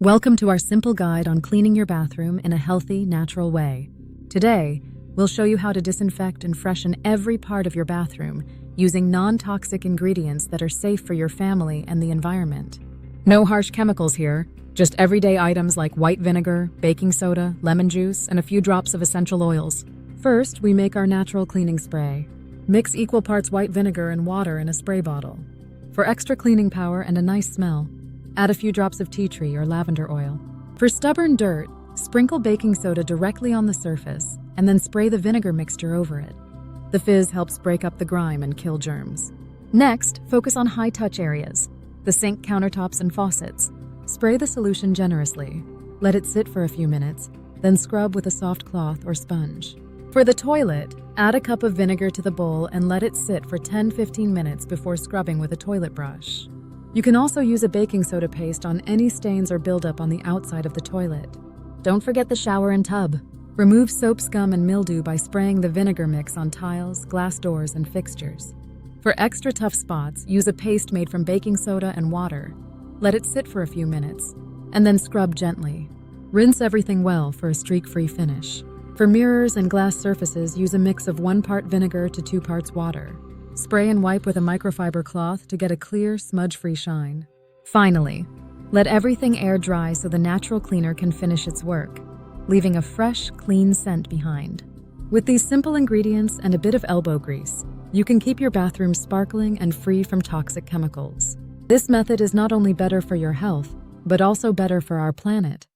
Welcome to our simple guide on cleaning your bathroom in a healthy, natural way. Today, we'll show you how to disinfect and freshen every part of your bathroom using non-toxic ingredients that are safe for your family and the environment. No harsh chemicals here, just everyday items like white vinegar, baking soda, lemon juice, and a few drops of essential oils. First, we make our natural cleaning spray. Mix equal parts white vinegar and water in a spray bottle. For extra cleaning power and a nice smell, add a few drops of tea tree or lavender oil. For stubborn dirt, sprinkle baking soda directly on the surface and then spray the vinegar mixture over it. The fizz helps break up the grime and kill germs. Next, focus on high-touch areas, the sink countertops and faucets. Spray the solution generously. Let it sit for a few minutes, then scrub with a soft cloth or sponge. For the toilet, add a cup of vinegar to the bowl and let it sit for 10-15 minutes before scrubbing with a toilet brush. You can also use a baking soda paste on any stains or buildup on the outside of the toilet. Don't forget the shower and tub. Remove soap scum and mildew by spraying the vinegar mix on tiles, glass doors, and fixtures. For extra tough spots, use a paste made from baking soda and water. Let it sit for a few minutes, and then scrub gently. Rinse everything well for a streak-free finish. For mirrors and glass surfaces, use a mix of 1 part vinegar to 2 parts water. Spray and wipe with a microfiber cloth to get a clear, smudge-free shine. Finally, let everything air dry so the natural cleaner can finish its work, leaving a fresh, clean scent behind. With these simple ingredients and a bit of elbow grease, you can keep your bathroom sparkling and free from toxic chemicals. This method is not only better for your health, but also better for our planet.